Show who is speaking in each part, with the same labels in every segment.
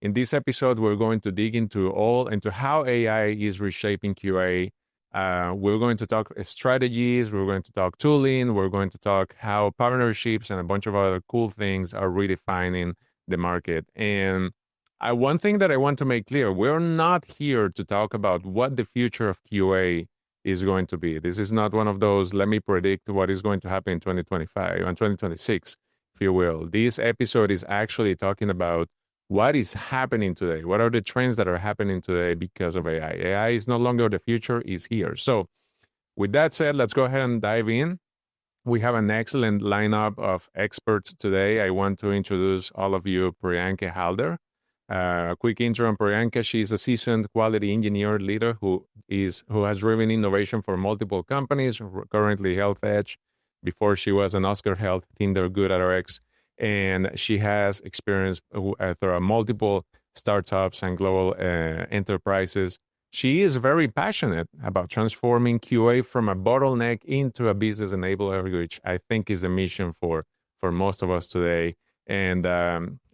Speaker 1: In this episode, we're going to dig into how AI is reshaping QA. We're going to talk strategies. We're going to talk tooling. We're going to talk how partnerships and a bunch of other cool things are redefining the market. And one thing that I want to make clear, we're not here to talk about what the future of QA is going to be. This is not one of those, let me predict what is going to happen in 2025 and 2026, if you will. This episode is actually talking about what is happening today. What are the trends that are happening today because of AI? AI is no longer the future, is here. So with that said, let's go ahead and dive in. We have an excellent lineup of experts today. I want to introduce all of you Priyanka Halder. A quick intro on Priyanka. She's a seasoned quality engineer leader who has driven innovation for multiple companies, currently Health Edge. Before she was an Oscar Health, Tinder, GoodRx, and she has experience through multiple startups and global enterprises. She is very passionate about transforming QA from a bottleneck into a business enabler, which I think is a mission for most of us today. And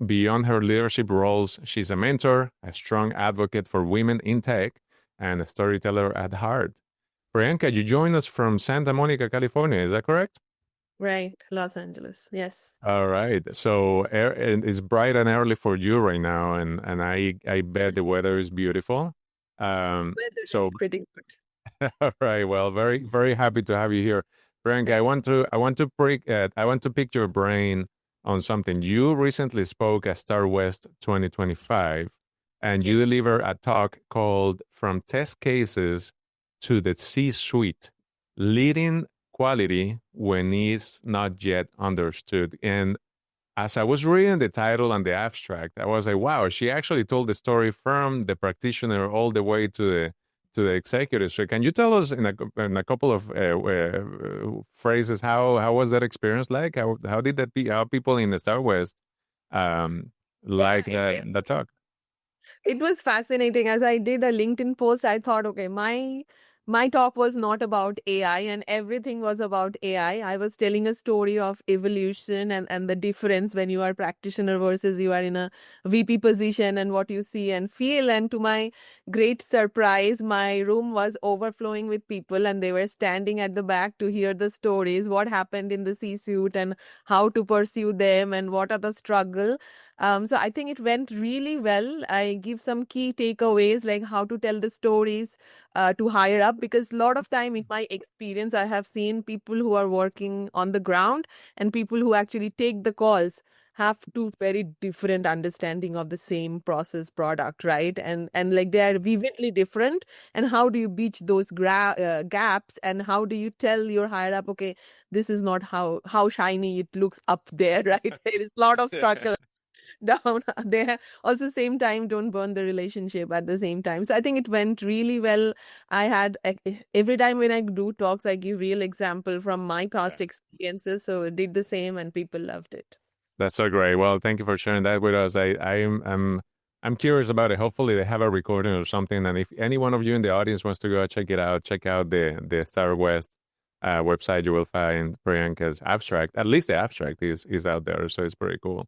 Speaker 1: beyond her leadership roles, she's a mentor, a strong advocate for women in tech, and a storyteller at heart. Priyanka, you join us from Santa Monica, California. Is that correct?
Speaker 2: Right, Los Angeles. Yes.
Speaker 1: All right. So it's bright and early for you right now, and I bet the weather is beautiful.
Speaker 2: Weather is pretty good.
Speaker 1: All right. Well, very very happy to have you here, Frank. I want to pick your brain on something. You recently spoke at Star West 2025, and you delivered a talk called "From Test Cases to the C-Suite: Leading Quality When It's Not Yet Understood." And as I was reading the title and the abstract, I was like, wow, she actually told the story from the practitioner all the way to the executive. So can you tell us in a couple of phrases how was that experience like? How did that be? How people in the Star West like that talk?
Speaker 2: It was fascinating. As I did a LinkedIn post, I thought, okay, my talk was not about AI and everything was about AI. I was telling a story of evolution and the difference when you are a practitioner versus you are in a VP position and what you see and feel. And to my great surprise, my room was overflowing with people and they were standing at the back to hear the stories, what happened in the C-suite and how to pursue them and what are the struggle. So I think it went really well. I give some key takeaways like how to tell the stories to higher up, because a lot of time in my experience, I have seen people who are working on the ground and people who actually take the calls have two very different understanding of the same process product, right? And like they are vividly different. And how do you beach those gaps? And how do you tell your higher up, okay, this is not how shiny it looks up there, right? There is a lot of struggle down there. Also, same time, don't burn the relationship at the same time. So I think it went really well. I had every time when I do talks, I give real example from my past experiences. So I did the same and people loved it.
Speaker 1: That's so great. Well, thank you for sharing that with us. I'm curious about it. Hopefully, they have a recording or something. And if any one of you in the audience wants to go check it out, check out the Star West website. You will find Priyanka's abstract. At least the abstract is out there, so it's pretty cool.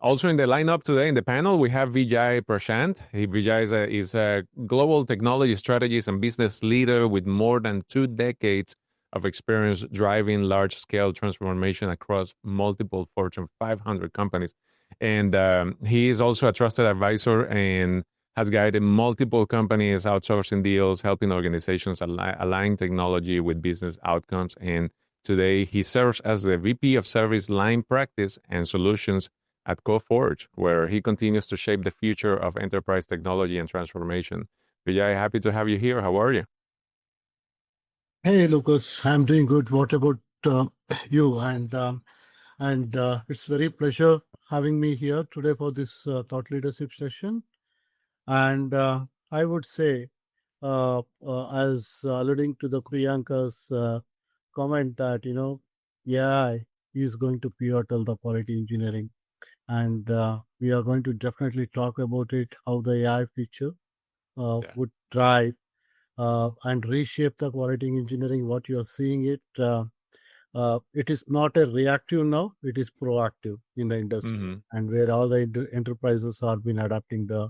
Speaker 1: Also in the lineup today in the panel, we have Vijay Prashant. Vijay is a global technology strategist and business leader with more than 2 decades of experience driving large-scale transformation across multiple Fortune 500 companies. And he is also a trusted advisor and has guided multiple companies outsourcing deals, helping organizations align technology with business outcomes. And today, he serves as the VP of Service Line Practice and Solutions at Coforge, where he continues to shape the future of enterprise technology and transformation. Vijay, happy to have you here. How are you?
Speaker 3: Hey, Lucas, I'm doing good. What about you? It's very pleasure having me here today for this thought leadership session. And I would say, as alluding to the Priyanka's comment that, AI is going to pivotal the quality engineering. And we are going to definitely talk about it, how the AI feature would drive and reshape the quality engineering, what you are seeing it. it is not a reactive now, it is proactive in the industry, and where all the enterprises are been adapting the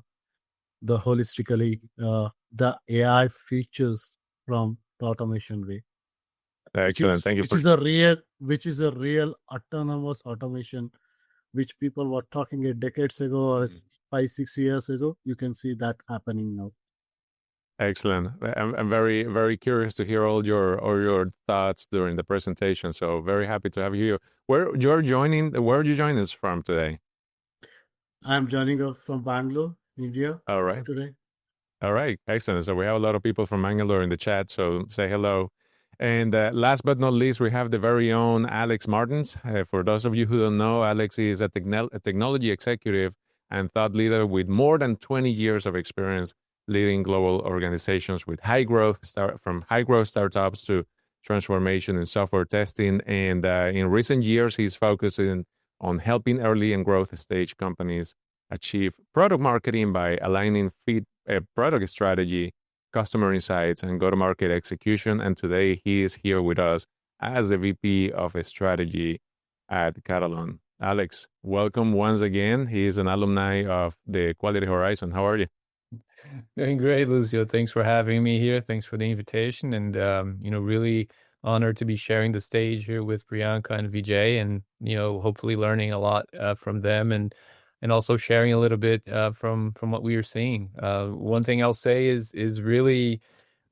Speaker 3: holistically the AI features from the automation way.
Speaker 1: Excellent. Thank you
Speaker 3: which is a real autonomous automation, which people were talking decades ago or 5-6 years ago. You can see that happening now.
Speaker 1: Excellent. I'm very, very curious to hear all your thoughts during the presentation. So very happy to have you here. Where are you joining us from today?
Speaker 3: I'm joining up from Bangalore, India.
Speaker 1: All right.
Speaker 3: Today.
Speaker 1: All right. Excellent. So we have a lot of people from Bangalore in the chat. So say hello. And last but not least, we have the very own Alex Martins. For those of you who don't know, Alex is a technology executive and thought leader with more than 20 years of experience leading global organizations with from high growth startups to transformation in software testing. And in recent years, he's focusing on helping early and growth stage companies achieve product marketing by aligning product strategy, customer insights, and go-to-market execution. And today he is here with us as the VP of Strategy at Katalon. Alex, welcome once again. He is an alumni of the Quality Horizon. How are you?
Speaker 4: Doing great, Lucio. Thanks for having me here. Thanks for the invitation, and really honored to be sharing the stage here with Priyanka and Vijay, and hopefully learning a lot from them, and also sharing a little bit from what we are seeing. One thing I'll say is really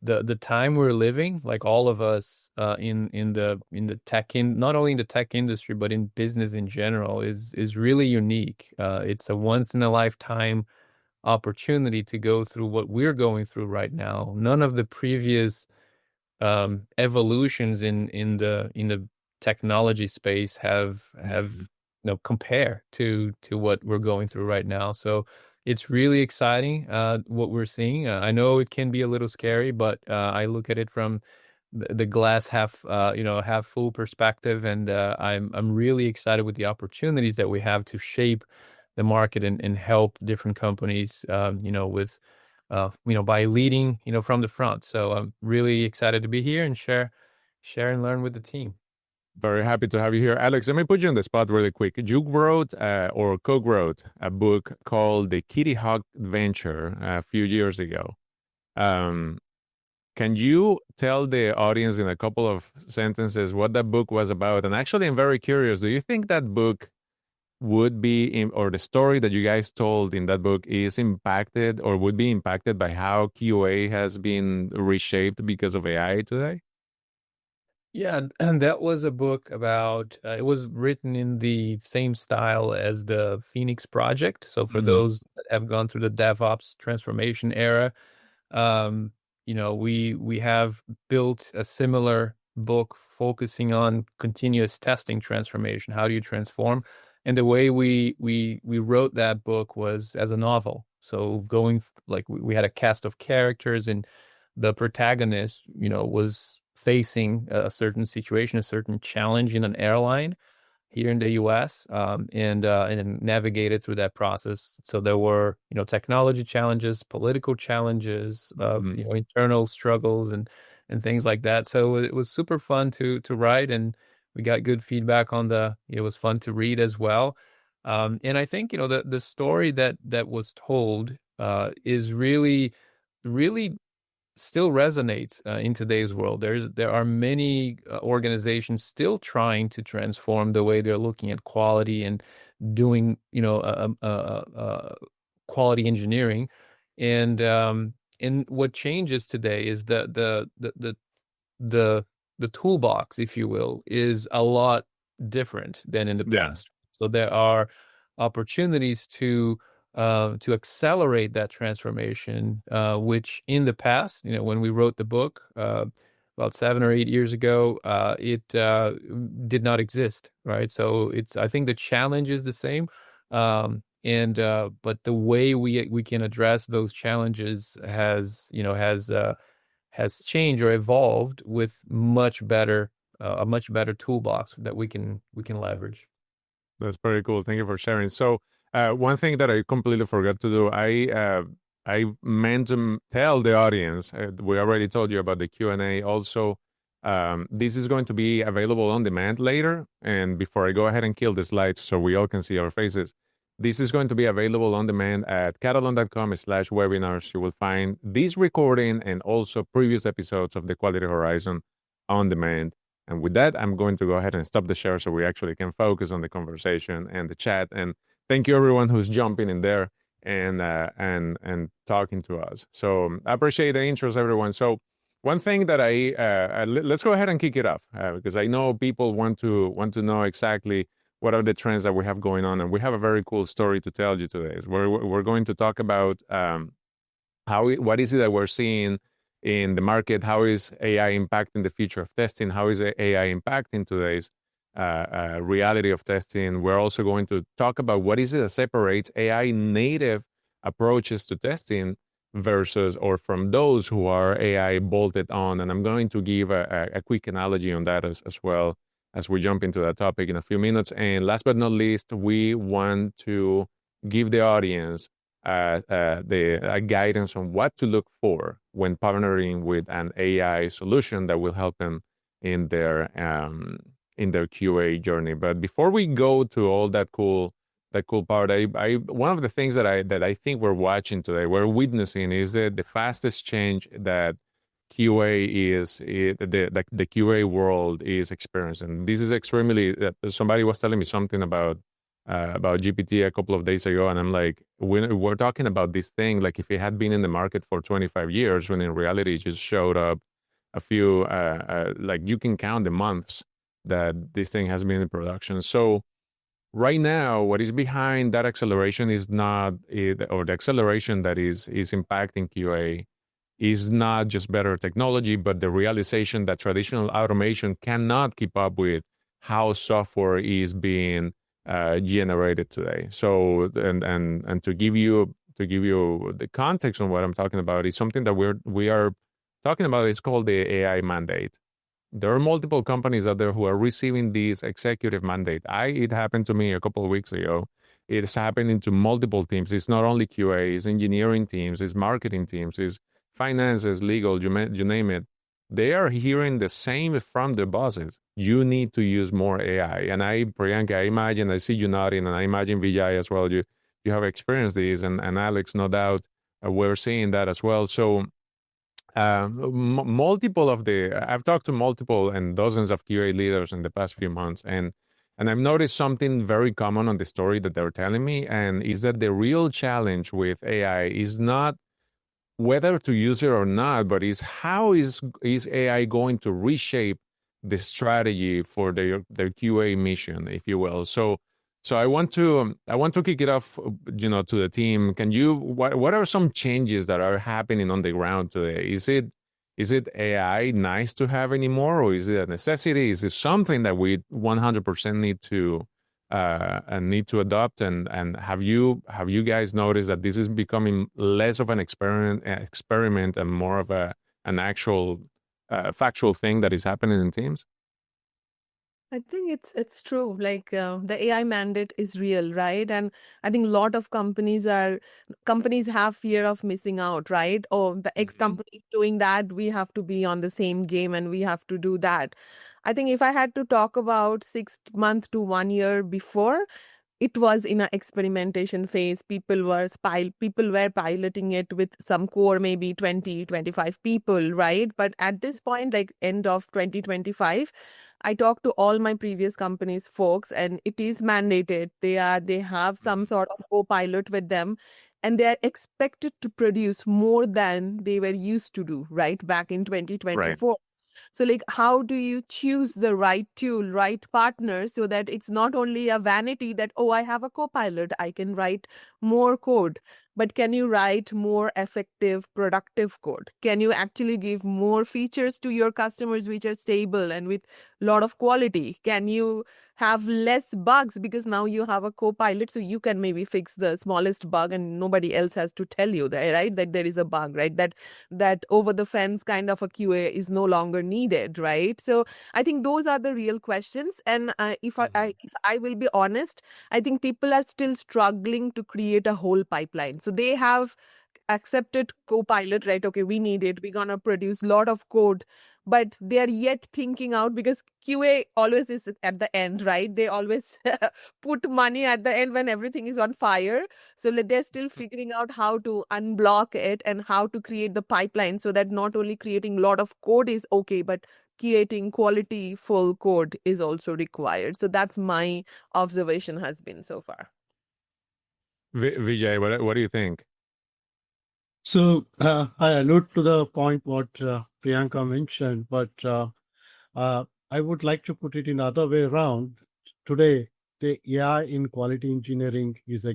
Speaker 4: the time we're living, like all of us in the tech not only in the tech industry but in business in general, is really unique. It's a once in a lifetime opportunity to go through what we're going through right now. None of the previous evolutions in the technology space have compare to what we're going through right now. So it's really exciting what we're seeing. I know it can be a little scary, but I look at it from the glass half full perspective, and I'm really excited with the opportunities that we have to shape the market and help different companies, with by leading, from the front. So I'm really excited to be here and share and learn with the team.
Speaker 1: Very happy to have you here. Alex, let me put you on the spot really quick. You wrote or co-wrote a book called The Kitty Hawk Adventure a few years ago. Can you tell the audience in a couple of sentences what that book was about? And actually, I'm very curious. Do you think that book would be, or the story that you guys told in that book is impacted or would be impacted by how QA has been reshaped because of AI today?
Speaker 4: Yeah, and that was a book about, it was written in the same style as the Phoenix Project. So for those that have gone through the DevOps transformation era, we have built a similar book focusing on continuous testing transformation. How do you transform? And the way we wrote that book was as a novel. So we had a cast of characters, and the protagonist, was facing a certain situation, a certain challenge in an airline here in the U.S. And navigated through that process. So there were, technology challenges, political challenges, internal struggles, and things like that. So it was super fun to write, and we got good feedback on it was fun to read as well. And I think, the story that was told is really, really still resonates in today's world. There are many organizations still trying to transform the way they're looking at quality and doing, quality engineering. And what changes today is the toolbox, if you will, is a lot different than in the past. So there are opportunities to accelerate that transformation, which in the past, when we wrote the book about 7 or 8 years ago, it did not exist, right? So I think the challenge is the same, but the way we can address those challenges has changed or evolved with a much better toolbox that we can leverage.
Speaker 1: That's pretty cool. Thank you for sharing. So one thing that I completely forgot to do, I meant to tell the audience, we already told you about the Q&A. Also, This is going to be available on demand later. And before I go ahead and kill the slides so we all can see our faces, this is going to be available on demand at katalon.com/webinars. You will find this recording and also previous episodes of the Quality Horizon on demand. And with that, I'm going to go ahead and stop the share so we actually can focus on the conversation and the chat. And thank you everyone who's jumping in there and talking to us. So I appreciate the interest, everyone. So one thing that let's go ahead and kick it off because I know people want to know exactly what are the trends that we have going on, and we have a very cool story to tell you today. We're going to talk about what is it that we're seeing in the market, how is AI impacting the future of testing, how is AI impacting today's reality of testing. We're also going to talk about what is it that separates AI native approaches to testing versus or from those who are AI bolted on. And I'm going to give a quick analogy on that as well as we jump into that topic in a few minutes. And last but not least, we want to give the audience the guidance on what to look for when partnering with an AI solution that will help them in their QA journey. But before we go to all that cool part, one of the things that I think we're watching today, we're witnessing, is that the fastest change that the QA world is experiencing. This is extremely. Somebody was telling me something about GPT a couple of days ago, and I'm like, we're talking about this thing like if it had been in the market for 25 years, when in reality it just showed up a few. Like you can count the months that this thing has been in production. So right now, what is behind that acceleration is not, or the acceleration that is impacting QA is not just better technology, but the realization that traditional automation cannot keep up with how software is being generated today. So, and to give you the context on what I'm talking about is something that we are talking about. It's called the AI mandate. There are multiple companies out there who are receiving this executive mandate. It happened to me a couple of weeks ago. It's happening to multiple teams. It's not only QA, it's engineering teams, it's marketing teams, it's finances, legal, you name it. They are hearing the same from their bosses. You need to use more AI. And Priyanka, I see you nodding, and I imagine Vijay as well. You have experienced this, and Alex, no doubt, we're seeing that as well. So I've talked to multiple and dozens of QA leaders in the past few months, and I've noticed something very common on the story that they're telling me, and is that the real challenge with AI is not whether to use it or not, but is how is AI going to reshape the strategy for their QA mission, if you will. So I want to kick it off, to the team. What are some changes that are happening on the ground today? Is it AI nice to have anymore, or is it a necessity? Is it something that we 100% need to adopt? And have you guys noticed that this is becoming less of an experiment and more of an actual factual thing that is happening in teams?
Speaker 2: I think it's true. Like the AI mandate is real, right? And I think a lot of companies have fear of missing out, right? Oh, the X company is doing that, we have to be on the same game and we have to do that. I think if I had to talk about 6 months to 1 year before, it was in an experimentation phase. People were piloting it with some core, maybe 20, 25 people, right? But at this point, like end of 2025, I talked to all my previous companies folks, and it is mandated. They have some sort of co-pilot with them, and they are expected to produce more than they were used to do, right? Back in 2024.
Speaker 1: Right.
Speaker 2: So like, how do you choose the right tool, right partner, so that it's not only a vanity that, oh, I have a co-pilot, I can write more code, but can you write more effective, productive code? Can you actually give more features to your customers which are stable and with a lot of quality? Can you have less bugs because now you have a co-pilot, so you can maybe fix the smallest bug and nobody else has to tell you that, right? That there is a bug, right? That over the fence kind of a QA is no longer needed, right? So I think those are the real questions. And if I will be honest, I think people are still struggling to create a whole pipeline. So they have accepted co-pilot, right? Okay, we need it, we're gonna produce a lot of code, but they are yet thinking out, because QA always is at the end, right? They always put money at the end when everything is on fire. So they're still figuring out how to unblock it and how to create the pipeline so that not only creating a lot of code is okay, but creating quality full code is also required. So that's my observation has been so far.
Speaker 1: Vijay, what do you think?
Speaker 3: So I allude to the point what Priyanka mentioned, but I would like to put it in other way around. Today, the AI in quality engineering is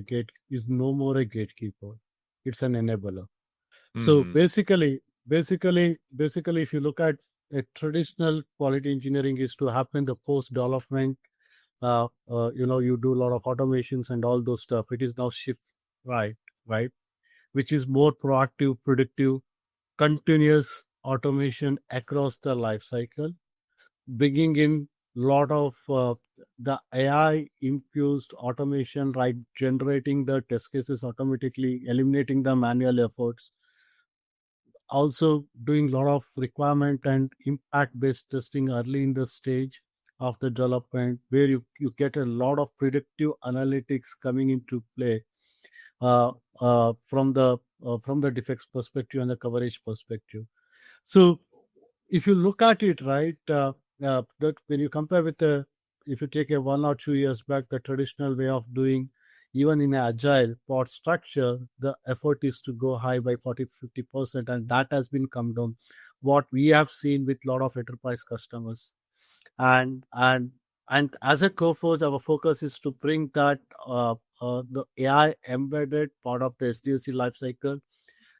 Speaker 3: no more a gatekeeper; it's an enabler. So basically, if you look at a traditional quality engineering is to happen the post development. You do a lot of automations and all those stuff. It is now shift right, which is more proactive, predictive, continuous automation across the life cycle, bringing in lot of the AI infused automation, right? Generating the test cases automatically, eliminating the manual efforts. Also doing a lot of requirement and impact based testing early in the stage of the development, where you get a lot of predictive analytics coming into play from the defects perspective and the coverage perspective. So if you look at it, right, that when you compare with if you take a 1 or 2 years back, the traditional way of doing, even in agile pod structure, the effort is to go high by 40-50%, and that has been come down. What we have seen with a lot of enterprise customers, and as a Coforge, our focus is to bring that the AI embedded part of the SDLC lifecycle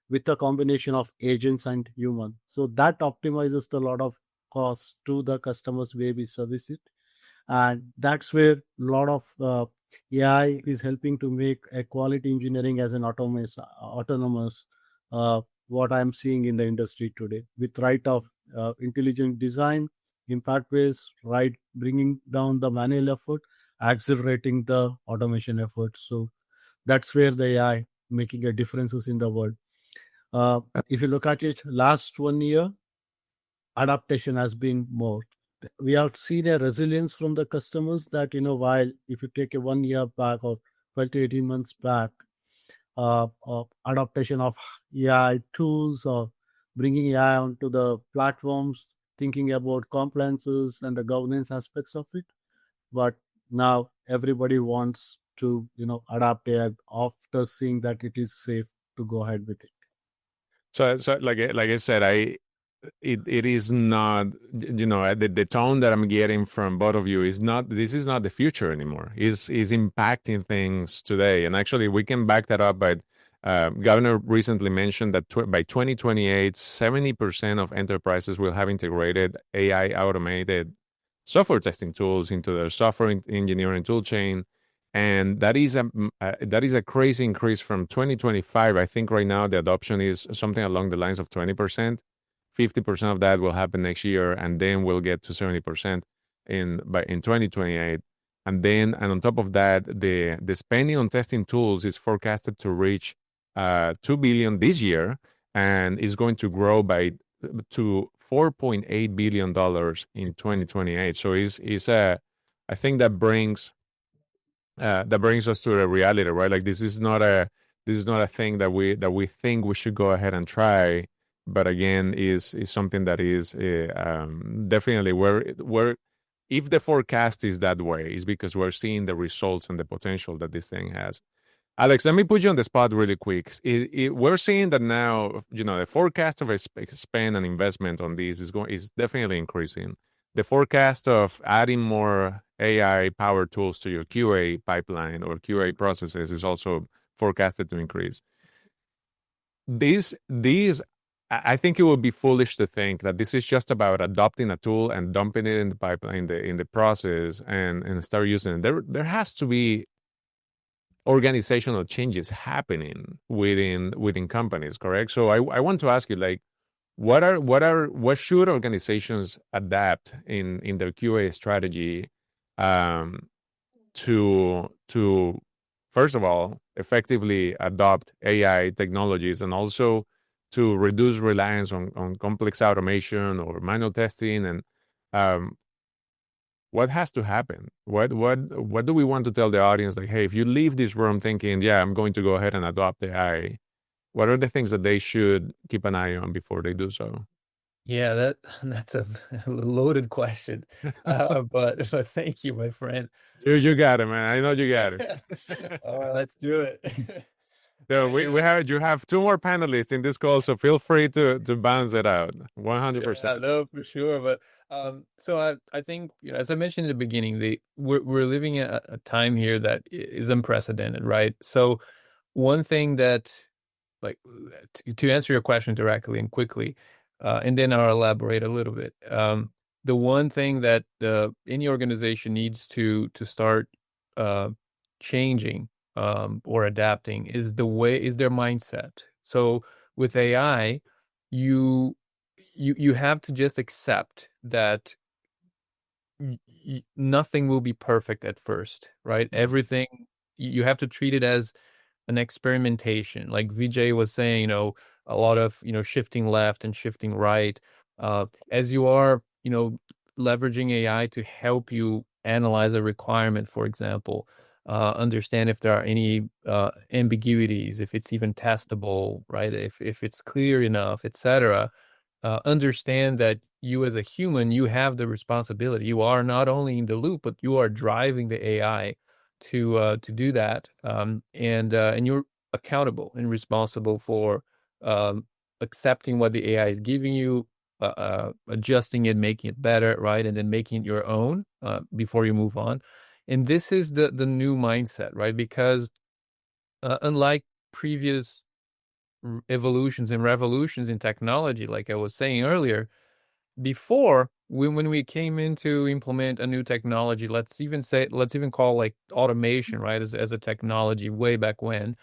Speaker 3: with a combination of agents and human. So that optimizes the lot of cost to the customers where we service it. And that's where a lot of AI is helping to make a quality engineering as an autonomous what I'm seeing in the industry today, with right of intelligent design, impact based, right, bringing down the manual effort, accelerating the automation effort. So that's where the AI making a differences in the world. If you look at it, last 1 year, adaptation has been more. We have seen a resilience from the customers that, while if you take a 1 year back or 12 to 18 months back, adaptation of AI tools or bringing AI onto the platforms, thinking about compliances and the governance aspects of it. But now everybody wants to, adapt AI after seeing that it is safe to go ahead with it.
Speaker 1: So like I said, it is not, the tone that I'm getting from both of you is not, this is not the future anymore. Is impacting things today, and actually we can back that up. But Governor recently mentioned that by 2028, 70% of enterprises will have integrated AI automated software testing tools into their software engineering tool chain. And that is a crazy increase from 2025. I think right now the adoption is something along the lines of 20%. 50% of that will happen next year, and then we'll get to 70% in 2028. And on top of that, the spending on testing tools is forecasted to reach $2 billion this year, and is going to grow to $4.8 billion in 2028. So I think that brings us to a reality, right? Like this is not a thing that we think we should go ahead and try, but again, is something that is definitely where if the forecast is that way, is because we're seeing the results and the potential that this thing has. Alex, let me put you on the spot really quick. We're seeing that now, the forecast of a spend and investment on this is definitely increasing. The forecast of adding more AI powered tools to your QA pipeline or QA processes is also forecasted to increase. These, I think it would be foolish to think that this is just about adopting a tool and dumping it in the pipeline, in the process, and start using it. There has to be organizational changes happening within companies, correct? So I want to ask you, like, what should organizations adapt in their QA strategy to first of all effectively adopt AI technologies, and also to reduce reliance on complex automation or manual testing? And what has to happen? What do we want to tell the audience? Like, hey, if you leave this room thinking, yeah, I'm going to go ahead and adopt AI, what are the things that they should keep an eye on before they do so?
Speaker 4: Yeah, that's a loaded question, but thank you, my friend.
Speaker 1: You got it, man. I know you got it.
Speaker 4: All right, let's do it.
Speaker 1: So
Speaker 4: You
Speaker 1: we have you have two more panelists in this call, so feel free to balance it out.
Speaker 4: Yeah,
Speaker 1: 100%.
Speaker 4: no, for sure. But so I think, as I mentioned in the beginning, we're living a time here that is unprecedented, right? So one thing that, like, to answer your question directly and quickly, and then I'll elaborate a little bit. The one thing that any organization needs to start uh, changing or adapting is their mindset. So with AI, you you have to just accept that nothing will be perfect at first, right? Everything, you have to treat it as an experimentation. Like Vijay was saying, a lot of, shifting left and shifting right. As you are, leveraging AI to help you analyze a requirement, for example, understand if there are any ambiguities, if it's even testable, right? If it's clear enough, etc. Understand that you as a human, you have the responsibility. You are not only in the loop, but you are driving the AI to do that, and you're accountable and responsible for um, accepting what the AI is giving you, adjusting it, making it better, right, and then making it your own before you move on. And this is the new mindset, right? Because unlike previous evolutions and revolutions in technology, like I was saying earlier, before, when we came in to implement a new technology, let's even call like automation, right, as a technology way back when,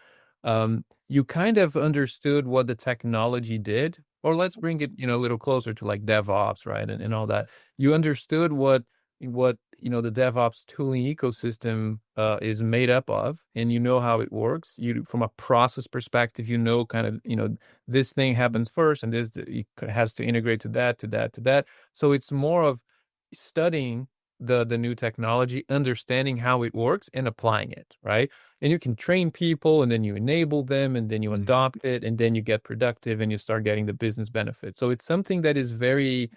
Speaker 4: you kind of understood what the technology did. Or let's bring it, a little closer to like DevOps, right, and all that. You understood what the DevOps tooling ecosystem is made up of, and you know how it works. You, from a process perspective, kind of, this thing happens first, and it has to integrate to that, to that, to that. So it's more of studying the new technology, understanding how it works, and applying it, right? And you can train people, and then you enable them, and then you adopt it, and then you get productive, and you start getting the business benefits. So it's something that is very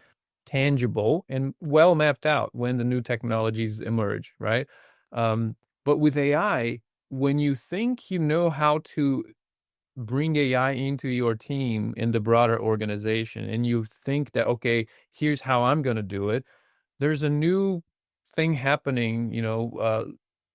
Speaker 4: tangible and well mapped out when the new technologies emerge, right? But with AI, when you think you know how to bring AI into your team in the broader organization, and you think that, okay, here's how I'm going to do it, there's a new thing happening,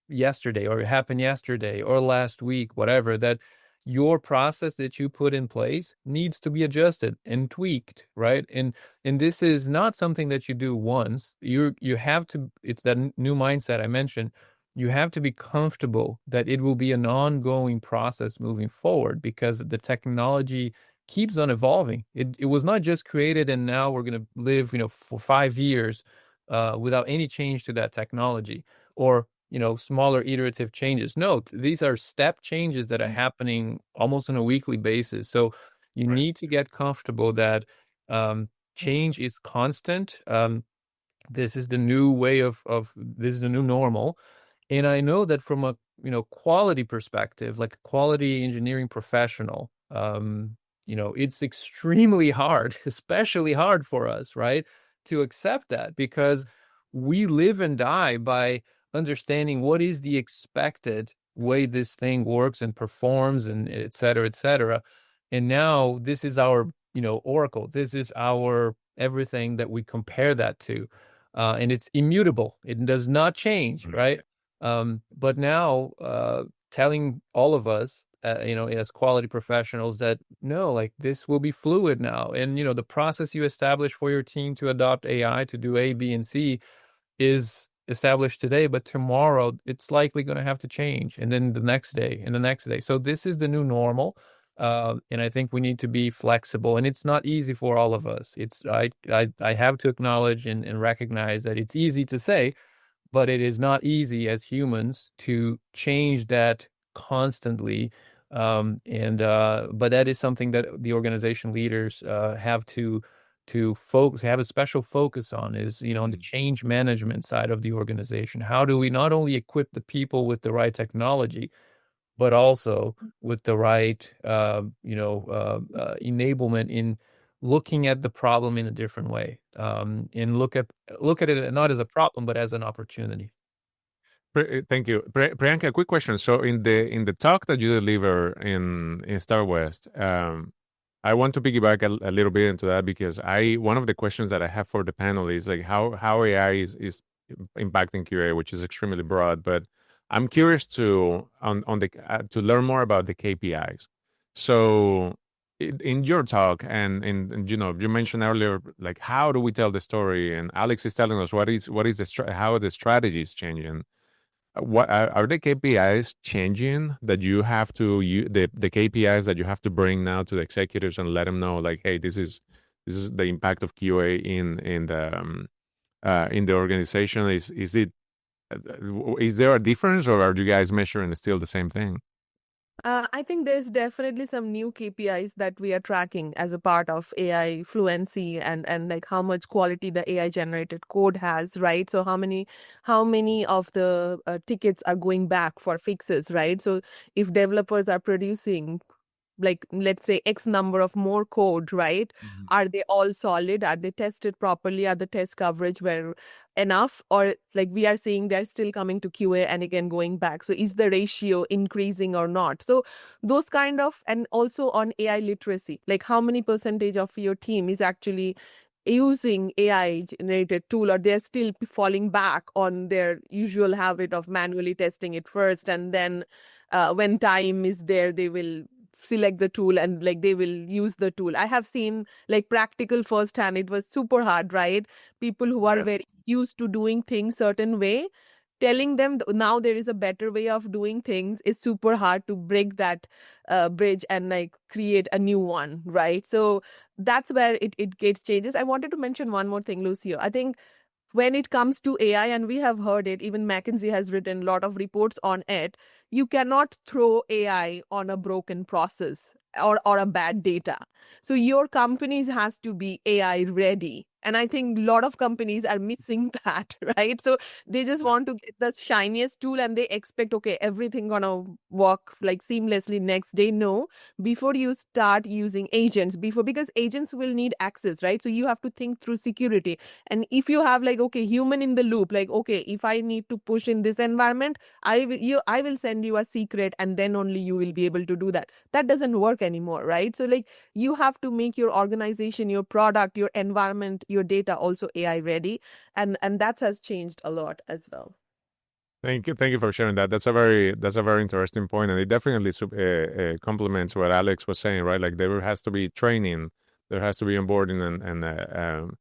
Speaker 4: yesterday, or it happened yesterday or last week, whatever, that your process that you put in place needs to be adjusted and tweaked, right? And this is not something that you do once. You have to, it's that new mindset I mentioned. You have to be comfortable that it will be an ongoing process moving forward, because the technology keeps on evolving. It was not just created and now we're going to live, for 5 years without any change to that technology, or smaller iterative changes. No, these are step changes that are happening almost on a weekly basis. So you need to get comfortable that change is constant. This is the new way of this is the new normal. And I know that from a quality perspective, like a quality engineering professional, it's extremely hard, especially hard for us, right, to accept that, because we live and die by understanding what is the expected way this thing works and performs, and et cetera, et cetera. And now this is our, oracle. This is our everything that we compare that to. And it's immutable. It does not change, right? But now, telling all of us, as quality professionals, that no, like, this will be fluid now. And, the process you establish for your team to adopt AI to do A, B, and C is established today, but tomorrow it's likely going to have to change. And then the next day and the next day. So this is the new normal. And I think we need to be flexible, and it's not easy for all of us. I have to acknowledge and recognize that it's easy to say, but it is not easy as humans to change that constantly, But that is something that the organization leaders have to have a special focus on, is, on the change management side of the organization. How do we not only equip the people with the right technology, but also with the right enablement in looking at the problem in a different way, and look at it not as a problem but as an opportunity.
Speaker 1: Thank you, Priyanka. A quick question. So in the talk that you deliver in Star West, I want to piggyback a little bit into that, because one of the questions that I have for the panel is like how AI is impacting QA, which is extremely broad. But I'm curious to learn more about the KPIs. So in your talk, and you mentioned earlier, like, how do we tell the story? And Alex is telling us how the strategy is changing. What are the KPIs changing that you have to the KPIs that you have to bring now to the executives and let them know, like, hey, this is the impact of QA in the organization? Is there a difference, or are you guys measuring still the same thing?
Speaker 2: I think there's definitely some new KPIs that we are tracking as a part of AI fluency, and like how much quality the AI generated code has, right? So how many of the tickets are going back for fixes, right? So if developers are producing, like, let's say X number of more code, right? Are they all solid? Are they tested properly? Are the test coverage were enough? Or like we are seeing they're still coming to QA and again going back. So is the ratio increasing or not? So those kind of, and also on AI literacy, like how many percentage of your team is actually using AI generated tool, or they're still falling back on their usual habit of manually testing it first, and then when time is there, they will select the tool and like they will use the tool. I have seen like practical firsthand. It was super hard, right? People who are very used to doing things certain way, telling them now there is a better way of doing things is super hard to break that bridge and like create a new one, right? So that's where it gets changes. I wanted to mention one more thing, Lucio. I think when it comes to AI, and we have heard it, even McKinsey has written a lot of reports on it, you cannot throw AI on a broken process or a bad data. So your companies has to be AI ready. And I think a lot of companies are missing that, right? So they just want to get the shiniest tool and they expect, okay, everything gonna work like seamlessly next day. No, before you start using agents, because agents will need access, right? So you have to think through security. And if you have like, okay, human in the loop, like, okay, if I need to push in this environment, I will send you a secret and then only you will be able to do that. That doesn't work anymore, right? So like you have to make your organization, your product, your environment, your data also AI ready. And that has changed a lot as well.
Speaker 1: Thank you for sharing that. That's a very interesting point, and it definitely complements what Alex was saying, right? Like there has to be training, there has to be onboarding, and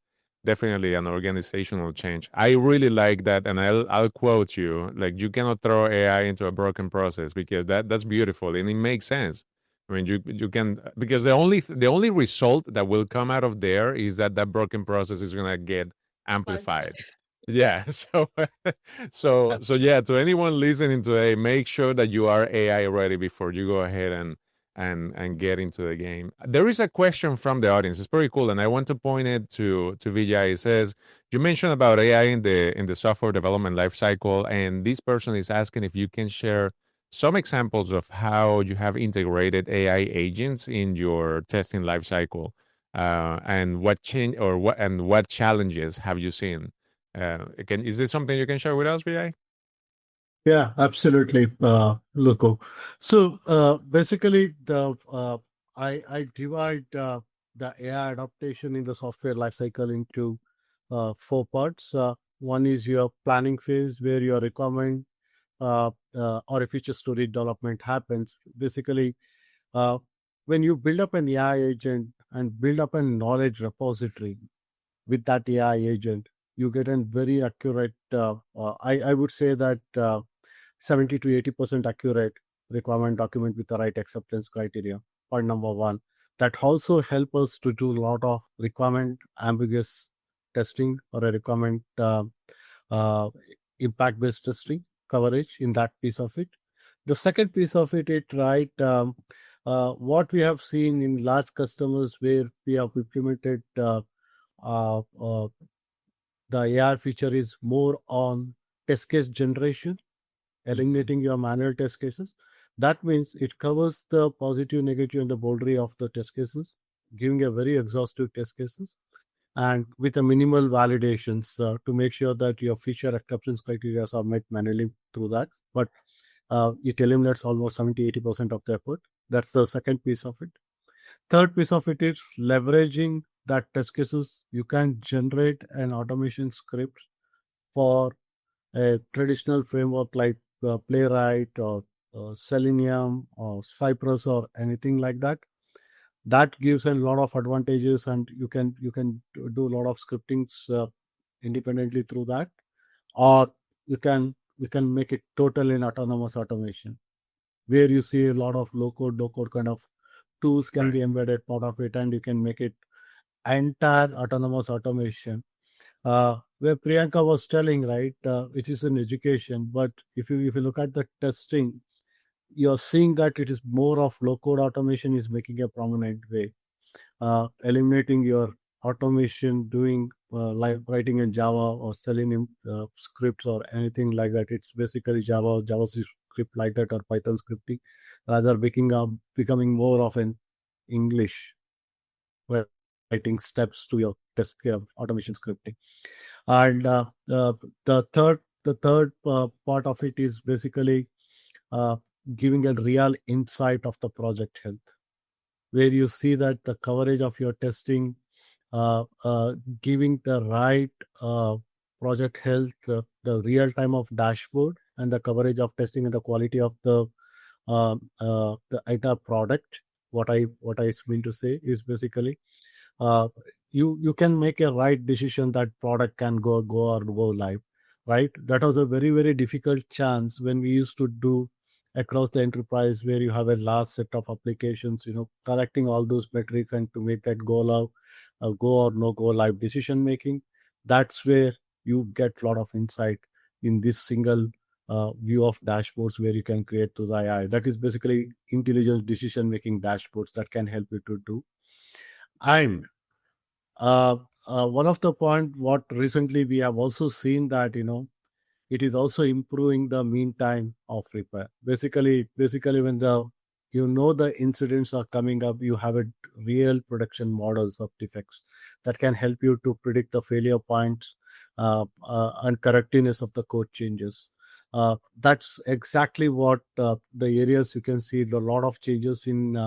Speaker 1: definitely an organizational change. I really like that, and I'll quote you: like, you cannot throw AI into a broken process, because that's beautiful and it makes sense. I mean, you can, because the only result that will come out of there is that broken process is gonna get amplified. Yeah. So yeah, to anyone listening today, make sure that you are AI ready before you go ahead and get into the game. There is a question from the audience. It's pretty cool, and I want to point it to Vijay. It says, you mentioned about AI in the software development lifecycle, and this person is asking if you can share some examples of how you have integrated AI agents in your testing lifecycle, and what change or what challenges have you seen? Is this something you can share with us, VI?
Speaker 3: Yeah, absolutely, Luco. So basically, I divide the AI adaptation in the software lifecycle into 4 parts. One is your planning phase, where your requirement or a feature story development happens. Basically, when you build up an AI agent and build up a knowledge repository with that AI agent, you get a very accurate, I would say that 70 to 80% accurate requirement document with the right acceptance criteria. Point number one. That also help us to do a lot of requirement ambiguous testing, or a requirement impact-based testing coverage in that piece of it. The second piece of it, right, what we have seen in large customers where we have implemented uh, uh, the AR feature is more on test case generation, eliminating your manual test cases. That means it covers the positive, negative, and the boundary of the test cases, giving a very exhaustive test cases and with a minimal validations to make sure that your feature acceptance criteria are met manually through that. But it eliminates almost 70-80% of the effort. That's the second piece of it. Third piece of it is leveraging that test cases. You can generate an automation script for a traditional framework like Playwright or Selenium or Cypress or anything like that. That gives a lot of advantages, and you can do a lot of scriptings independently through that, or you can make it total in autonomous automation, where you see a lot of low code, no code kind of tools can be embedded part of it, and you can make it entire autonomous automation. Where Priyanka was telling, right, which is in education, but if you look at the testing, you're seeing that it is more of low code automation is making a prominent way, eliminating your automation doing like writing in Java or Selenium scripts or anything like that. It's basically Java or JavaScript like that, or Python scripting, rather becoming more of an English writing steps to your test automation scripting. And the third part of it is basically uh, giving a real insight of the project health, where you see that the coverage of your testing, giving the right project health, the real time of dashboard, and the coverage of testing and the quality of the entire product. What I mean to say is basically uh, you can make a right decision that product can go or go live, right? That was a very difficult chance when we used to do across the enterprise, where you have a large set of applications, collecting all those metrics and to make that go live, go or no go live decision making. That's where you get a lot of insight in this single view of dashboards, where you can create to the AI. That is basically intelligent decision making dashboards that can help you to do. And uh, one of the point what recently we have also seen that it is also improving the mean time of repair. Basically when the incidents are coming up, you have a real production models of defects that can help you to predict the failure points and correctness of the code changes. That's exactly what the areas you can see a lot of changes in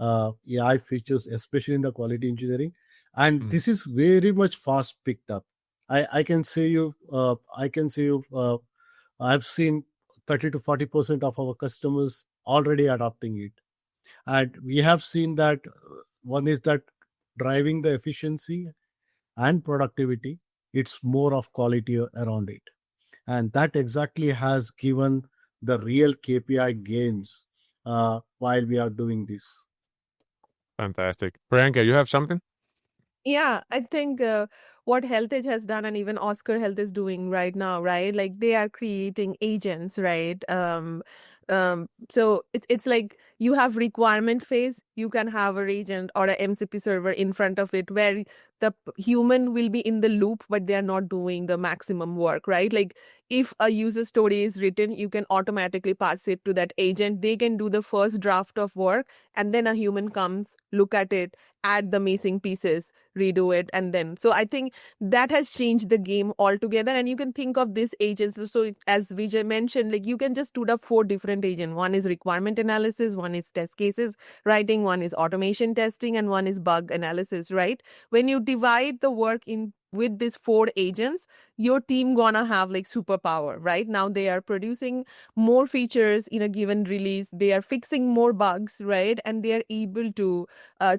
Speaker 3: AI features, especially in the quality engineering, and this is very much fast picked up. I can say you, I've seen 30 to 40% of our customers already adopting it, and we have seen that one is that driving the efficiency and productivity. It's more of quality around it, and that exactly has given the real KPI gains while we are doing this.
Speaker 1: Fantastic. Priyanka, you have something?
Speaker 2: Yeah, I think what Healthage has done, and even Oscar Health is doing right now, right? Like they are creating agents, right? So it's like you have requirement phase, you can have a agent or a MCP server in front of it where the human will be in the loop, but they are not doing the maximum work, right? Like if a user story is written, you can automatically pass it to that agent. They can do the first draft of work, and then a human comes, look at it, add the missing pieces, redo it, and then so I think that has changed the game altogether. And you can think of these agents, so as Vijay mentioned, like you can just stood up 4 different agents. One is requirement analysis, one is test cases writing, one is automation testing, and one is bug analysis, right? When you divide the work in with these 4 agents, your team gonna have like superpower. Right now they are producing more features in a given release, they are fixing more bugs, right? And they are able to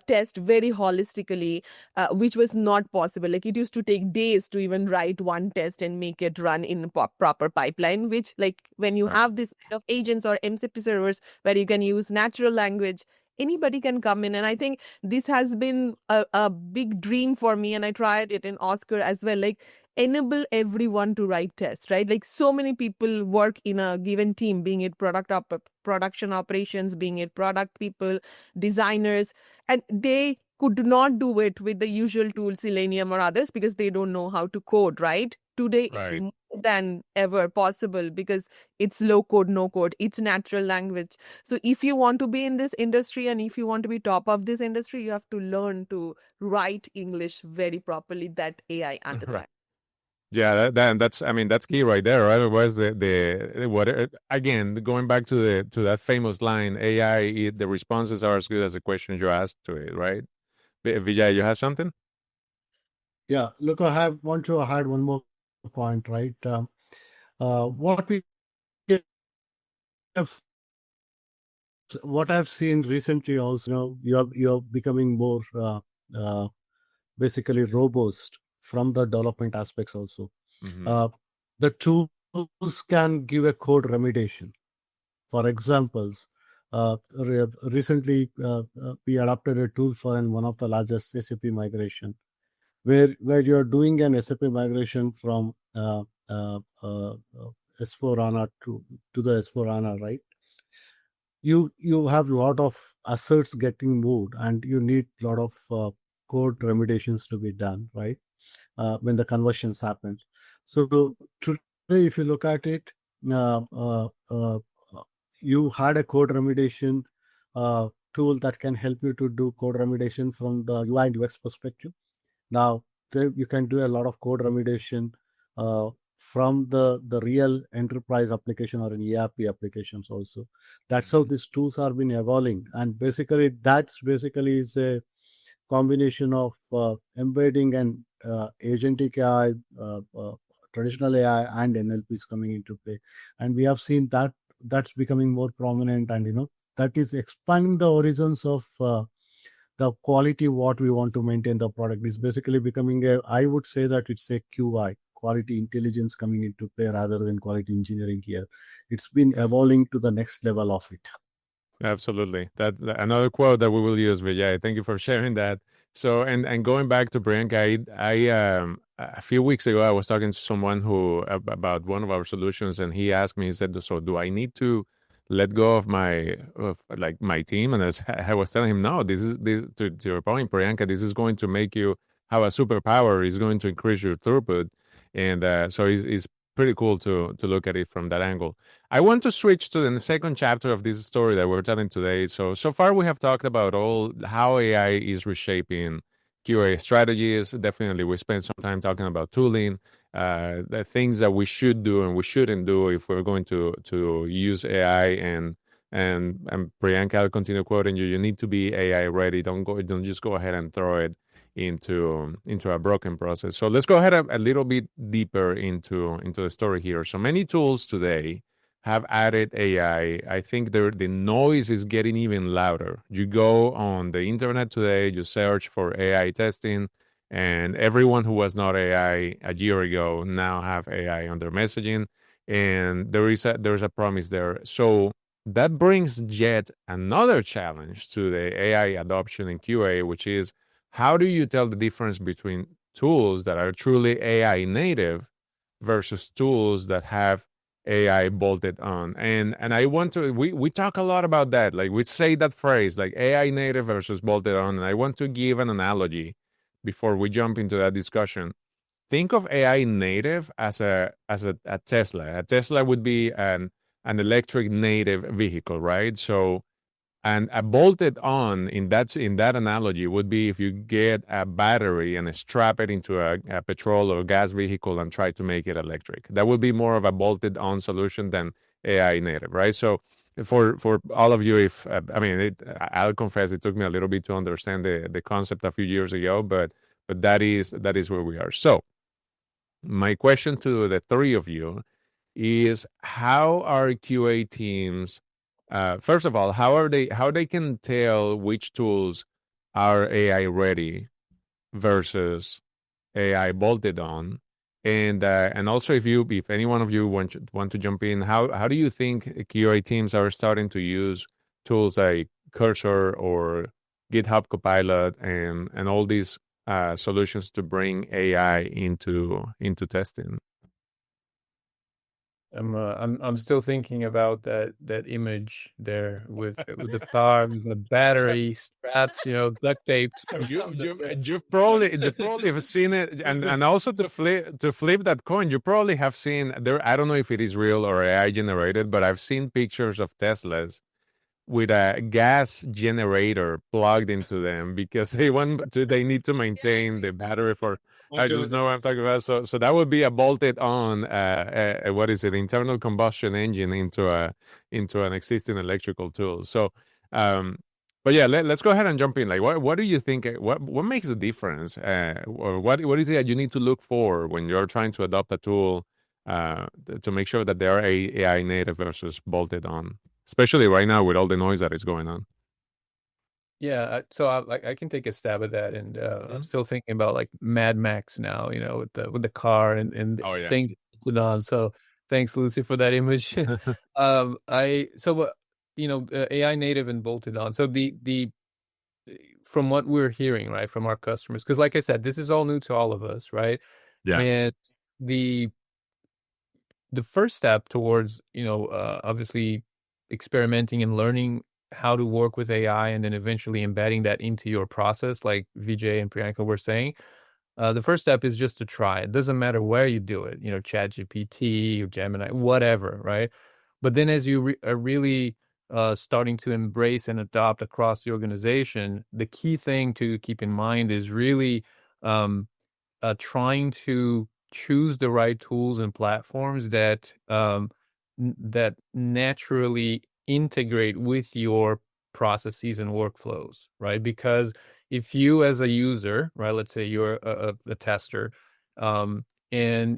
Speaker 2: test very holistically, which was not possible. Like it used to take days to even write one test and make it run in proper pipeline, which like when you have this kind of agents or MCP servers where you can use natural language, anybody can come in. And I think this has been a big dream for me, and I tried it in Oscar as well. Like enable everyone to write tests, right? Like so many people work in a given team, being it production operations, being it product people, designers, and they could not do it with the usual tools, Selenium or others, because they don't know how to code, right? Today, it's
Speaker 1: Right.
Speaker 2: more than ever possible because it's low code, no code, it's natural language. So if you want to be in this industry and if you want to be top of this industry, you have to learn to write English very properly that AI
Speaker 1: Right.
Speaker 2: understands.
Speaker 1: Yeah, that's I mean that's key right there, right? Otherwise, the what again going back to that famous line, AI, the responses are as good as the questions you ask to it, right? Vijay, you have something?
Speaker 3: Yeah, look, I want to add one more point, right? What we have, what I've seen recently, also, you're becoming more uh, basically robust from the development aspects also.
Speaker 1: Mm-hmm.
Speaker 3: The tools can give a code remediation. For examples, recently we adopted a tool for one of the largest SAP migration, where you're doing an SAP migration from S4 HANA to the S4 HANA, right? You have a lot of assets getting moved, and you need a lot of code remediations to be done, right? When the conversions happen. So today, if you look at it, uh, uh, uh, you had a code remediation tool that can help you to do code remediation from the UI and UX perspective. Now, you can do a lot of code remediation from the real enterprise application or an ERP applications also. That's how these tools are been evolving, and basically that's basically is a combination of embedding and agentic AI, traditional AI, and NLPs coming into play, and we have seen that that's becoming more prominent, and that is expanding the horizons of the quality what we want to maintain the product is basically becoming I would say that it's a QI, quality intelligence, coming into play rather than quality engineering here. It's been evolving to the next level of it.
Speaker 1: Absolutely. Another quote that we will use, Vijay. Thank you for sharing that. So, and going back to Priyanka, I a few weeks ago I was talking to someone who about one of our solutions, and he asked me, he said, "So, do I need to let go of my team?" And I was telling him, "No, this to your point, Priyanka, this is going to make you have a superpower. It's going to increase your throughput." And so it's pretty cool to look at it from that angle. I want to switch to the second chapter of this story that we're telling today. So far we have talked about all how AI is reshaping QA strategies. Definitely, we spent some time talking about tooling, the things that we should do and we shouldn't do if we're going to use AI. And Priyanka, I'll continue quoting you. You need to be AI ready. Don't just go ahead and throw it into a broken process. So let's go ahead a little bit deeper into the story here. So many tools today have added AI. I think the noise is getting even louder. You go on the internet today, you search for AI testing, and everyone who was not AI a year ago now have AI on their messaging, and there's a promise there. So that brings yet another challenge to the AI adoption in QA, which is how do you tell the difference between tools that are truly AI native versus tools that have AI bolted on? And I want to we talk a lot about that. Like we say that phrase like AI native versus bolted on. And I want to give an analogy before we jump into that discussion. Think of AI native as a Tesla. A Tesla would be an electric native vehicle, right? So and a bolted on in that analogy would be if you get a battery and strap it into a petrol or gas vehicle and try to make it electric. That would be more of a bolted on solution than AI native, right? So for all of you, if I'll confess it took me a little bit to understand the concept a few years ago, but that is where we are. So my question to the three of you is how are QA teams first of all, how they can tell which tools are AI ready versus AI bolted on, and also if any one of you want to jump in, how do you think QA teams are starting to use tools like Cursor or GitHub Copilot and all these solutions to bring AI into testing.
Speaker 4: I'm still thinking about that image there with the car, with the battery straps, duct taped.
Speaker 1: You've probably have seen it, and also to flip that coin, you probably have seen there. I don't know if it is real or AI generated, but I've seen pictures of Teslas with a gas generator plugged into them because they need to maintain the battery for. I just know what I'm talking about. So that would be a bolted on what is it, internal combustion engine into an existing electrical tool. So but yeah, let's go ahead and jump in. Like what do you think, what makes the difference, or what is it that you need to look for when you're trying to adopt a tool to make sure that they are AI native versus bolted on? Especially right now with all the noise that is going on.
Speaker 4: Yeah, so I can take a stab at that, and I'm still thinking about like Mad Max now, with the car and
Speaker 1: Oh yeah.
Speaker 4: things put on. So thanks, Lucy, for that image. AI native and bolted on. So the from what we're hearing, right, from our customers, because like I said, this is all new to all of us, right?
Speaker 1: Yeah.
Speaker 4: And the first step towards obviously experimenting and learning how to work with AI and then eventually embedding that into your process, like Vijay and Priyanka were saying, the first step is just to try. It doesn't matter where you do it, ChatGPT or Gemini, whatever, right? But then as you are really starting to embrace and adopt across the organization, the key thing to keep in mind is really trying to choose the right tools and platforms that that naturally integrate with your processes and workflows, right? Because if you as a user, right, let's say you're a tester, and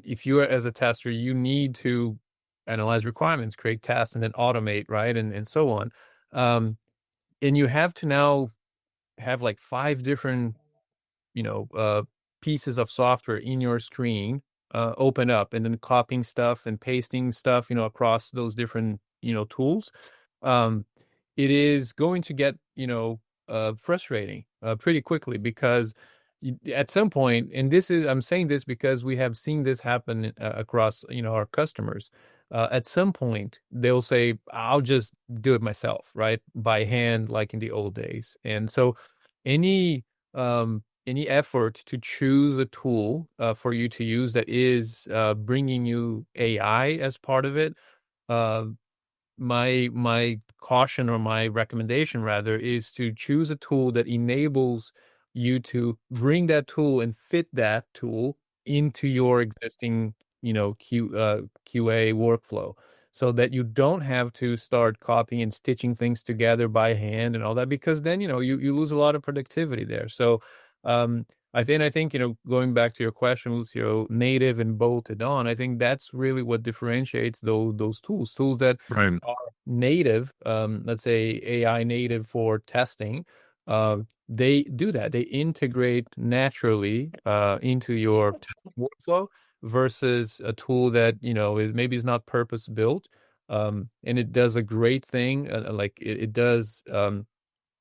Speaker 4: if you as a tester, you need to analyze requirements, create tests, and then automate, right, and so on, and you have to now have like 5 different pieces of software in your screen open up and then copying stuff and pasting stuff, across those different, tools. It is going to get, frustrating pretty quickly because at some point, and I'm saying this because we have seen this happen across, our customers. At some point, they'll say, I'll just do it myself, right? By hand, like in the old days. And so any effort to choose a tool for you to use that is bringing you AI as part of it, my caution, or my recommendation rather, is to choose a tool that enables you to bring that tool and fit that tool into your existing, QA workflow, so that you don't have to start copying and stitching things together by hand and all that, because then, you lose a lot of productivity there. So, I think, going back to your question, Lucio, native and bolted on, I think that's really what differentiates those tools that
Speaker 1: Right.
Speaker 4: are native, let's say AI native for testing. They do that. They integrate naturally into your testing workflow versus a tool that, is not purpose built. And it does a great thing. Like it does,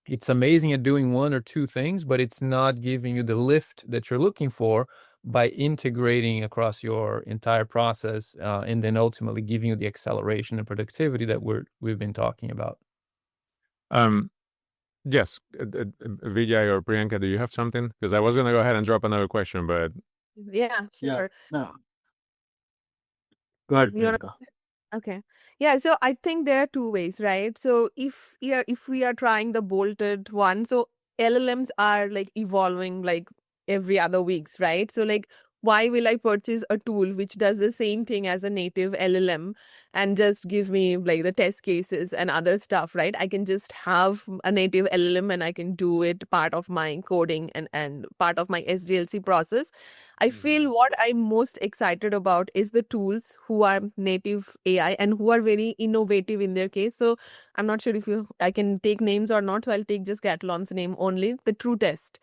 Speaker 4: it's amazing at doing one or two things, but it's not giving you the lift that you're looking for by integrating across your entire process, and then ultimately giving you the acceleration and productivity that we've been talking about.
Speaker 1: Yes, Vijay or Priyanka, do you have something? Because I was going to go ahead and drop another question, but
Speaker 2: Yeah, sure.
Speaker 3: No. Go ahead,
Speaker 2: You wanna-
Speaker 3: Priyanka.
Speaker 2: Okay. Yeah, so I think there are two ways, right? So if we are trying the bolted one, so LLMs are like evolving like every other weeks, right? So like why will I purchase a tool which does the same thing as a native LLM and just give me like the test cases and other stuff, right? I can just have a native LLM and I can do it part of my coding and part of my SDLC process. I feel what I'm most excited about is the tools who are native AI and who are very innovative in their case. So I'm not sure if I can take names or not. So I'll take just Katalon's name only. The TrueTest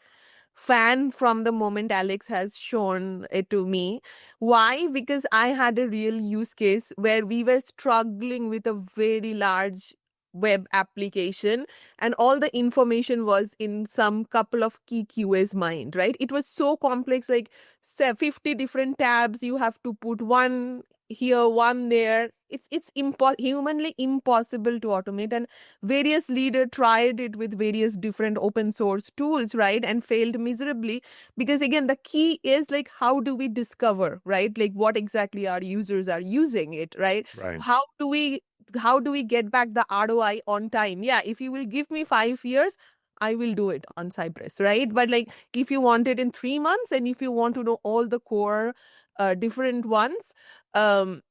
Speaker 2: fan from the moment Alex has shown it to me. Why? Because I had a real use case where we were struggling with a very large web application, and all the information was in some couple of key QA's mind, right? It was so complex, like 50 different tabs. You have to put one here, one there. It's humanly impossible to automate, and various leaders tried it with various different open source tools, right, and failed miserably. Because again, the key is like, how do we discover, right, like what exactly our users are using it, right?
Speaker 1: Right.
Speaker 2: How do we get back the ROI on time? Yeah, if you will give me 5 years, I will do it on Cypress, right? But like, if you want it in 3 months, and if you want to know all the core different ones,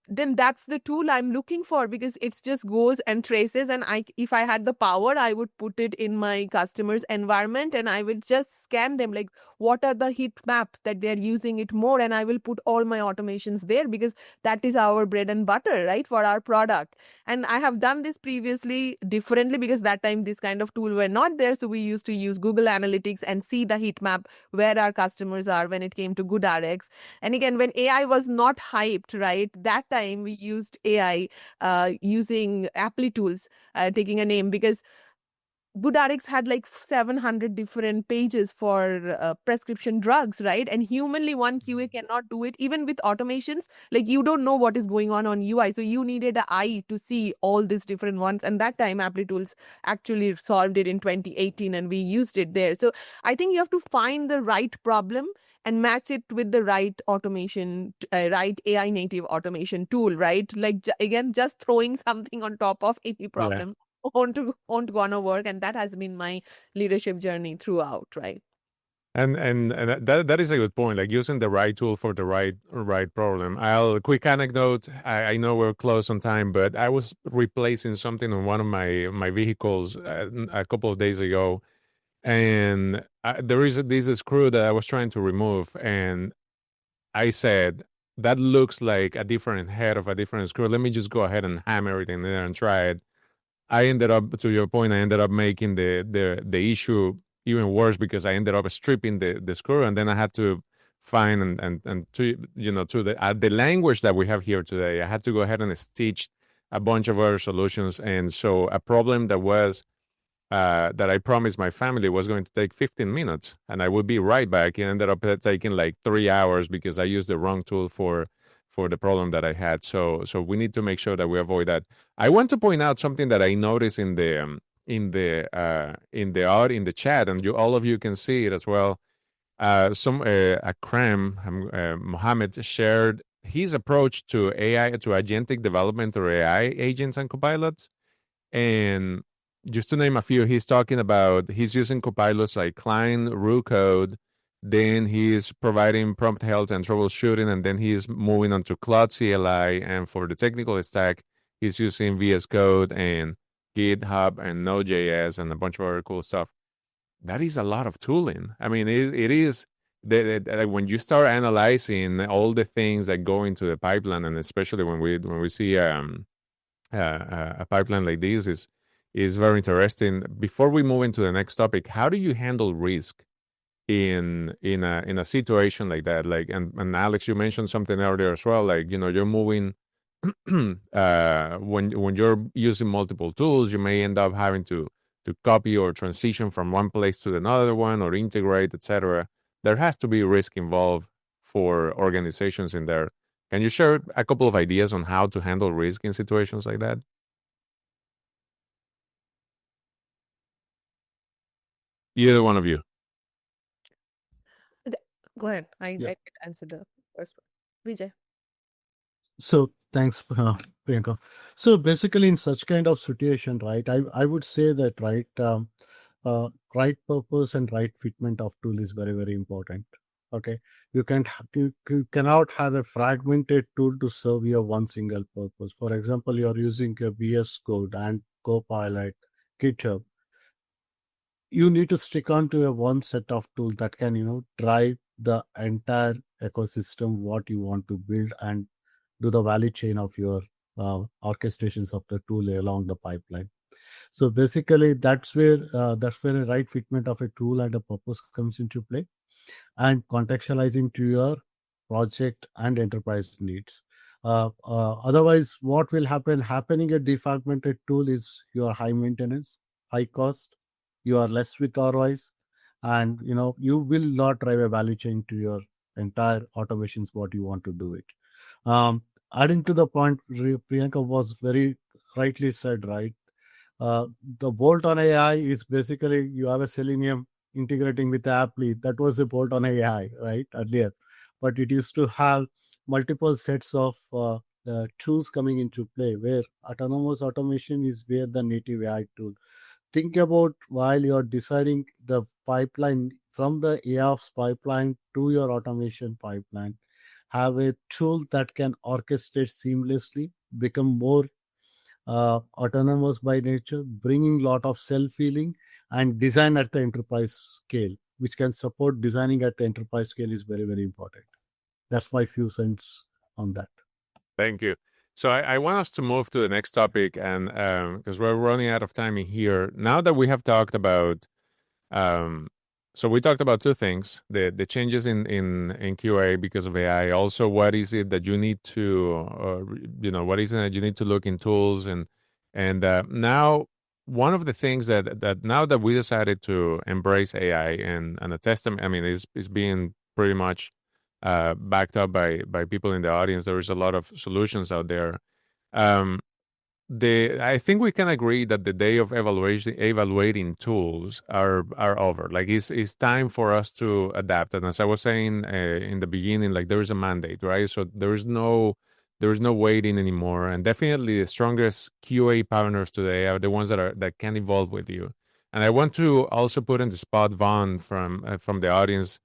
Speaker 2: then that's the tool I'm looking for, because it just goes and traces. And if I had the power, I would put it in my customer's environment, and I would just scan them, like what are the heat maps that they're using it more, and I will put all my automations there, because that is our bread and butter, right, for our product. And I have done this previously differently, because that time this kind of tool were not there. So we used to use Google Analytics and see the heat map where our customers are when it came to GoodRx. And again, when AI was not hyped, right, that time we used AI using Apply tools, taking a name, because GoodRx had like 700 different pages for prescription drugs, right? And humanly, one QA cannot do it. Even with automations, like you don't know what is going on UI. So you needed an eye to see all these different ones. And that time, Apply Tools actually solved it in 2018, and we used it there. So I think you have to find the right problem and match it with the right automation, right AI native automation tool, right? Like, again, just throwing something on top of any problem won't gonna work. And that has been my leadership journey throughout, right?
Speaker 1: And that is a good point. Like using the right tool for the right problem. I'll quick anecdote. I know we're close on time, but I was replacing something on one of my vehicles a couple of days ago, and there is this screw that I was trying to remove, and I said that looks like a different head of a different screw. Let me just go ahead and hammer it in there and try it. I ended up, to your point, I ended up making the issue even worse, because I ended up stripping the screw, and then I had to find and to to the language that we have here today, I had to go ahead and stitch a bunch of other solutions. And so a problem that was that I promised my family was going to take 15 minutes, and I would be right back. It ended up taking like 3 hours because I used the wrong tool for the problem that I had. So we need to make sure that we avoid that. I want to point out something that I noticed in the in the chat, and all of you can see it as well. Akram Mohammed shared his approach to AI, to agentic development or AI agents and copilots. And just to name a few, he's talking about he's using copilots like Klein, Code, then he's providing prompt help and troubleshooting, and then he's moving on to Claude CLI. And for the technical stack, he's using VS Code and GitHub and Node.js and a bunch of other cool stuff. That is a lot of tooling. I mean, it is that when you start analyzing all the things that go into the pipeline, and especially when we see a pipeline like this, is very interesting. Before we move into the next topic, how do you handle risk in a situation like that? Like, and Alex, you mentioned something earlier as well. Like, you're moving when you're using multiple tools, you may end up having to copy or transition from one place to another one, or integrate, etc. There has to be risk involved for organizations in there. Can you share a couple of ideas on how to handle risk in situations like that? Either one of you.
Speaker 2: Go ahead. I
Speaker 3: Yeah.
Speaker 2: did answer the first one. Vijay.
Speaker 3: So thanks, Priyanka. So basically, in such kind of situation, right, I would say that right purpose and right fitment of tool is very, very important. Okay, you cannot have a fragmented tool to serve your one single purpose. For example, you are using a VS Code and Copilot, GitHub. You need to stick on to a one set of tools that can drive the entire ecosystem what you want to build, and do the value chain of your orchestrations of the tool along the pipeline. So basically, that's where a right fitment of a tool and a purpose comes into play, and contextualizing to your project and enterprise needs. Otherwise, what will happen? Happening a defragmented tool is you are high maintenance, high cost, you are less with ROIs, and you will not drive a value chain to your entire automations what you want to do it. Adding to the point, Priyanka was very rightly said, right? The bolt-on AI is basically you have a Selenium integrating with the Apply. That was a bolt-on AI, right, earlier. But it used to have multiple sets of tools coming into play, where autonomous automation is where the native AI tool. Think about while you're deciding the pipeline from the AIOps pipeline to your automation pipeline, have a tool that can orchestrate seamlessly, become more autonomous by nature, bringing lot of self-healing and design at the enterprise scale, which can support designing at the enterprise scale is very, very important. That's my few cents on that.
Speaker 1: Thank you. So I want us to move to the next topic, and because we're running out of time in here. Now that we have talked about, so we talked about two things: the changes in QA because of AI. Also, what is it that you need to, what is it that you need to look in tools, and now one of the things that now that we decided to embrace AI and the testament, I mean, is being pretty much backed up by people in the audience. There is a lot of solutions out there. I think we can agree that the day of evaluating tools are over. Like it's time for us to adapt. And as I was saying in the beginning, like there is a mandate, right? So there is no waiting anymore. And definitely the strongest QA partners today are the ones that can evolve with you. And I want to also put in the spot Vaughn from the audience.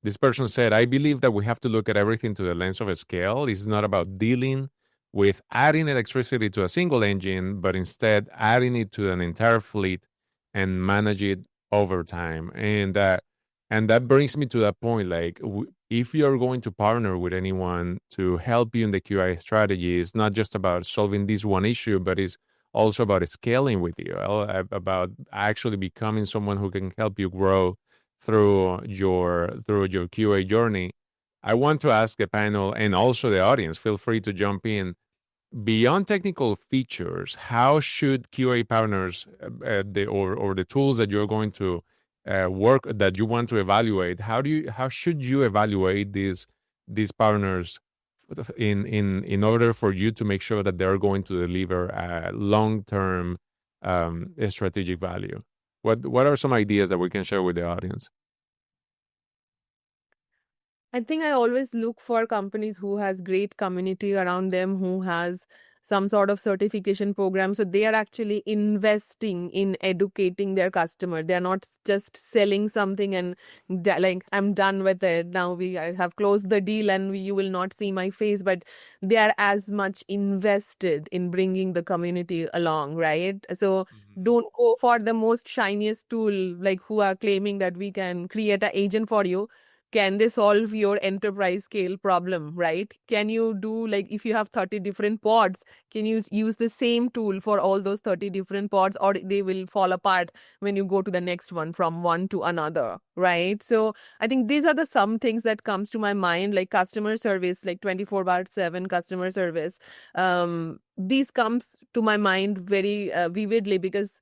Speaker 1: This person said, I believe that we have to look at everything to the lens of a scale. It's not about dealing with adding electricity to a single engine, but instead adding it to an entire fleet and manage it over time. And that brings me to that point. Like, if you're going to partner with anyone to help you in the QA strategy, it's not just about solving this one issue, but it's also about scaling with you, about actually becoming someone who can help you grow through your QA journey. I want to ask the panel and also the audience, feel free to jump in. Beyond technical features, how should QA partners or the tools that you're going to work that you want to evaluate, how should you evaluate these partners in order for you to make sure that they're going to deliver a long-term strategic value? What are some ideas that we can share with the audience?
Speaker 2: I think I always look for companies who has great community around them, who has some sort of certification program. So they are actually investing in educating their customer. They are not just selling something and like, I'm done with it. Now I have closed the deal and you will not see my face. But they are as much invested in bringing the community along, right? So don't go for the most shiniest tool, like who are claiming that we can create an agent for you. Can they solve your enterprise scale problem, right? Can you do, like, if you have 30 different pods, can you use the same tool for all those 30 different pods, or they will fall apart when you go to the next one from one to another, right? So I think these are the some things that comes to my mind, like customer service, like 24/7 customer service. These comes to my mind very vividly because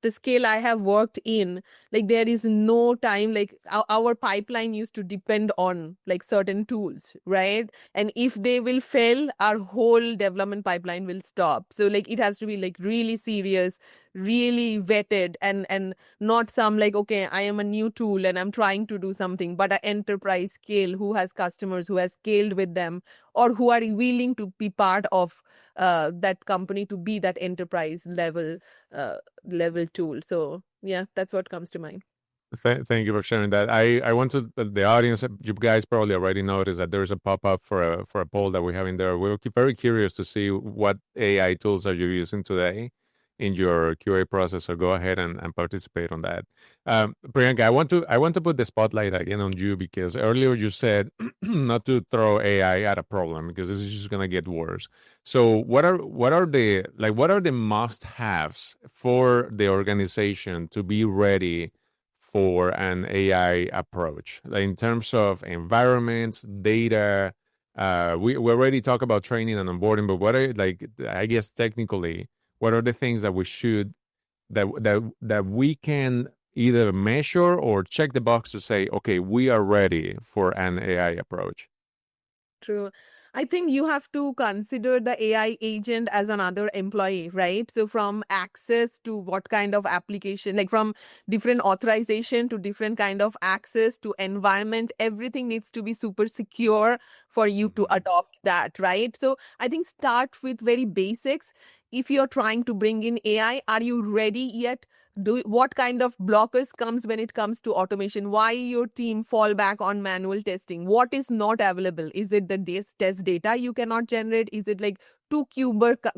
Speaker 2: the scale I have worked in, like there is no time, like our pipeline used to depend on like certain tools, right? And if they will fail, our whole development pipeline will stop. So like it has to be like really serious, really vetted, and not some like, okay, I am a new tool and I'm trying to do something, but an enterprise scale who has customers, who has scaled with them, or who are willing to be part of that company to be that enterprise level tool. So yeah, that's what comes to mind.
Speaker 1: Thank you for sharing that. I want to the audience. You guys probably already noticed that there is a pop up for a poll that we have in there. We're very curious to see what AI tools are you using today in your QA process. So go ahead and participate on that. Priyanka, I want to put the spotlight again on you because earlier you said not to throw AI at a problem because this is just going to get worse. So what are the must haves for the organization to be ready for an AI approach in terms of environments, data, We already talk about training and onboarding, but what are, like, I guess technically, what are the things that we should that we can either measure or check the box to say, okay, we are ready for an AI approach?
Speaker 2: True. I think you have to consider the AI agent as another employee, right? So from access to what kind of application, like from different authorization to different kind of access to environment, everything needs to be super secure for you to adopt that, right? So I think start with very basics. If you're trying to bring in AI, are you ready yet? What kind of blockers comes when it comes to automation? Why your team fall back on manual testing? What is not available? Is it the test data you cannot generate? Is it like too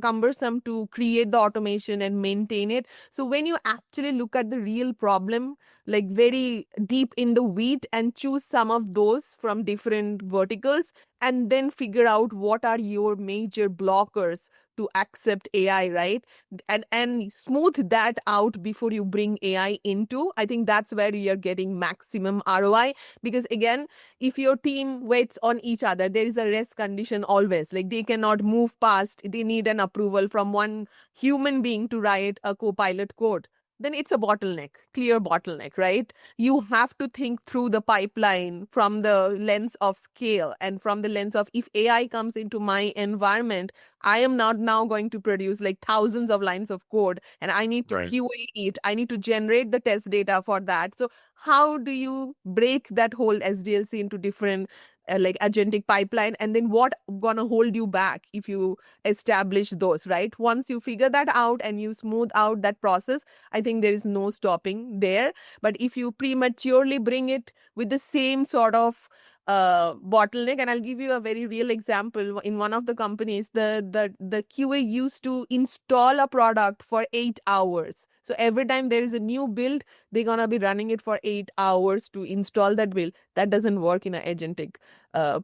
Speaker 2: cumbersome to create the automation and maintain it? So when you actually look at the real problem, like very deep in the weed, and choose some of those from different verticals, and then figure out what are your major blockers to accept AI, right? And smooth that out before you bring AI into. I think that's where you're getting maximum ROI. Because again, if your team waits on each other, there is a rest condition always. Like they cannot move past, they need an approval from one human being to write a co-pilot code. Then it's a bottleneck, clear bottleneck, right? You have to think through the pipeline from the lens of scale and from the lens of, if AI comes into my environment, I am not now going to produce like thousands of lines of code, and I need to
Speaker 1: Right.
Speaker 2: QA it. I need to generate the test data for that. So how do you break that whole SDLC into different like agentic pipeline, and then what gonna hold you back if you establish those, right? Once you figure that out and you smooth out that process, I think there is no stopping there. But if you prematurely bring it with the same sort of bottleneck, and I'll give you a very real example. In one of the companies, the QA used to install a product for 8 hours. So every time there is a new build, they're gonna be running it for 8 hours to install that build. That doesn't work in an agentic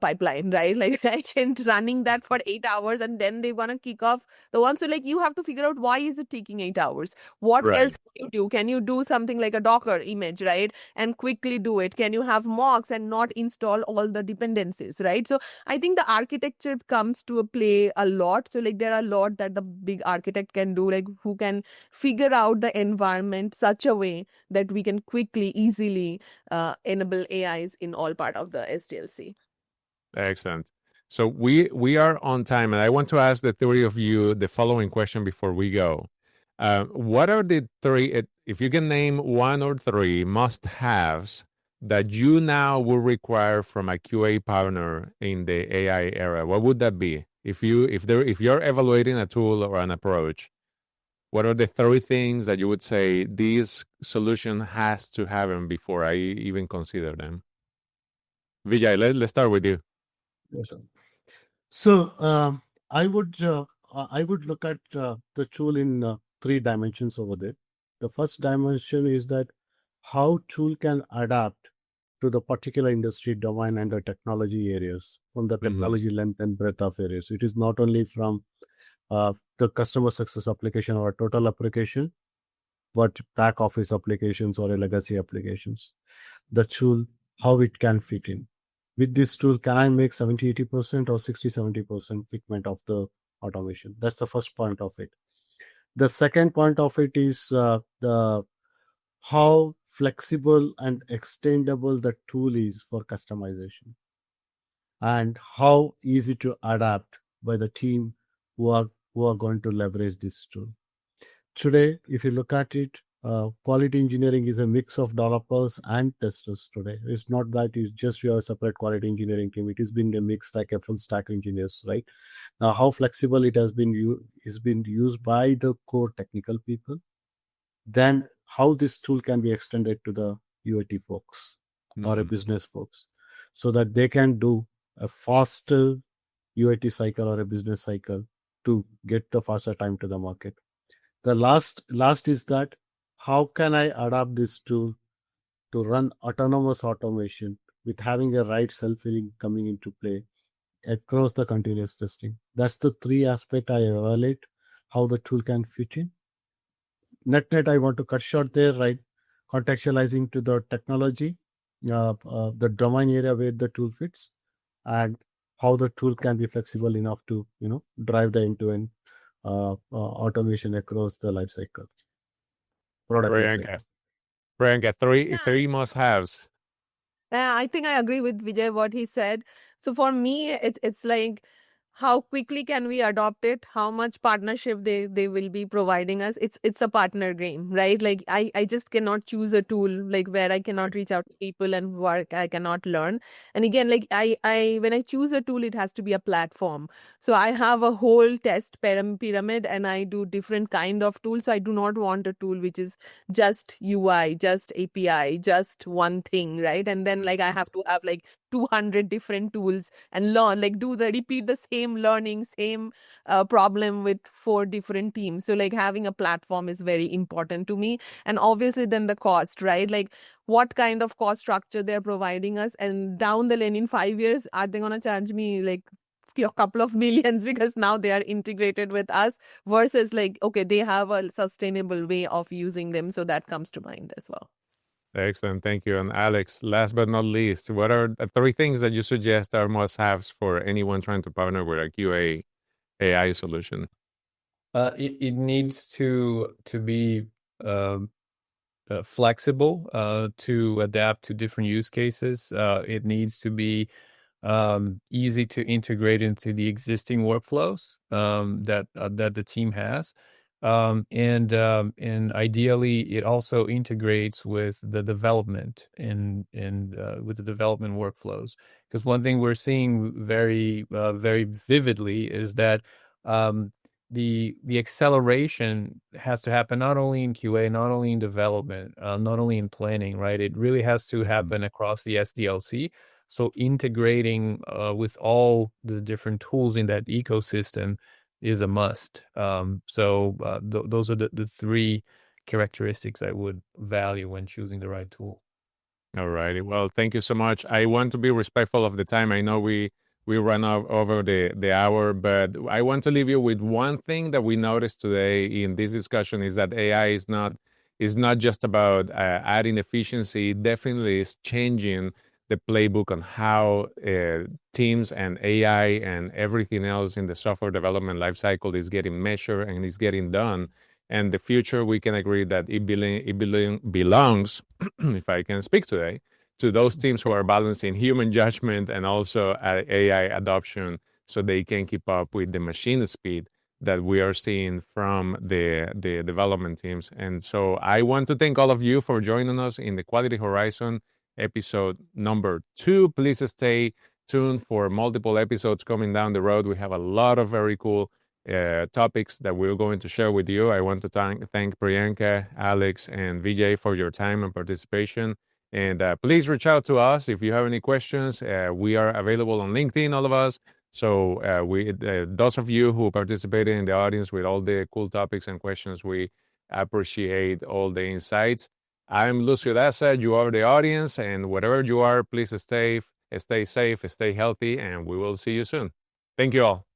Speaker 2: pipeline, right? Like agent running that for 8 hours, and then they wanna kick off the one. So like you have to figure out, why is it taking 8 hours? What
Speaker 1: Right.
Speaker 2: else can you do? Can you do something like a Docker image, right? And quickly do it? Can you have mocks and not install all the dependencies, right? So I think the architecture comes to a play a lot. So like there are a lot that the big architect can do, like who can figure out the environment such a way that we can quickly, easily enable AIs in all part of the SDLC.
Speaker 1: Excellent. So we are on time, and I want to ask the three of you the following question before we go. What are the three, if you can name one or three must-haves that you now will require from a QA partner in the AI era? What would that be? If you're evaluating a tool or an approach, what are the three things that you would say this solution has to have them before I even consider them? Vijay, let's start with you.
Speaker 3: Yes, sir. So I would look at the tool in three dimensions over there. The first dimension is that how tool can adapt to the particular industry domain and the technology areas, from the technology length and breadth of areas. It is not only from the customer success application or a total application, but back office applications or a legacy applications. The tool, how it can fit in. With this tool, can I make 70-80% or 60-70% fitment of the automation? That's the first point of it. The second point of it is the how flexible and extendable the tool is for customization, and how easy to adapt by the team who are going to leverage this tool. Today, if you look at it, quality engineering is a mix of developers and testers today. It's not that it's just your separate quality engineering team. It has been a mix like a full stack engineers, right? Now, how flexible it has been used by the core technical people. Then how this tool can be extended to the UAT folks or a business folks, so that they can do a faster UAT cycle or a business cycle to get the faster time to the market. The last is that how can I adapt this tool to run autonomous automation with having a right self-healing coming into play across the continuous testing. That's the three aspect I evaluate how the tool can fit in. Net, I want to cut short there, right? Contextualizing to the technology, the domain area where the tool fits, and how the tool can be flexible enough to drive the end-to-end automation across the life cycle, product life cycle.
Speaker 1: Priyanka, three must-haves.
Speaker 2: I think I agree with Vijay what he said. So for me, it's like how quickly can we adopt it? How much partnership they will be providing us? It's a partner game, right? Like I just cannot choose a tool like where I cannot reach out to people and work. I cannot learn. And again, like I when I choose a tool, it has to be a platform. So I have a whole test pyramid, and I do different kind of tools. So I do not want a tool which is just UI, just API, just one thing, right? And then like I have to have like 200 different tools and learn, like repeat the same learning, same problem with 4 different teams. So like having a platform is very important to me. And obviously then the cost, right? Like what kind of cost structure they're providing us, and down the lane in 5 years, are they going to charge me like a couple of millions because now they are integrated with us, versus like, okay, they have a sustainable way of using them. So that comes to mind as well.
Speaker 1: Excellent. Thank you. And Alex, last but not least, what are the 3 things that you suggest are must-haves for anyone trying to partner with a QA AI solution?
Speaker 4: It needs to be flexible to adapt to different use cases. It needs to be easy to integrate into the existing workflows that the team has. And ideally, it also integrates with the development and with the development workflows. Because one thing we're seeing very vividly is that the acceleration has to happen not only in QA, not only in development, not only in planning, right? It really has to happen across the SDLC. So integrating with all the different tools in that ecosystem is a must. Those are the 3 characteristics I would value when choosing the right tool.
Speaker 1: All righty. Well, thank you so much. I want to be respectful of the time. I know we ran over the hour, but I want to leave you with one thing that we noticed today in this discussion is that AI is not just about adding efficiency. It definitely is changing the playbook on how teams and AI and everything else in the software development lifecycle is getting measured and is getting done. And the future, we can agree that it belongs, if I can speak today, to those teams who are balancing human judgment and also AI adoption so they can keep up with the machine speed that we are seeing from the development teams. And so I want to thank all of you for joining us in the Quality Horizon episode number 2. Please stay tuned for multiple episodes coming down the road. We have a lot of very cool topics that we're going to share with you. I want to thank Priyanka, Alex, and Vijay for your time and participation. And please reach out to us if you have any questions. We are available on LinkedIn, all of us. So those of you who participated in the audience with all the cool topics and questions, we appreciate all the insights. I'm Lucio Daza. You are the audience, and wherever you are, please stay safe, stay healthy, and we will see you soon. Thank you all.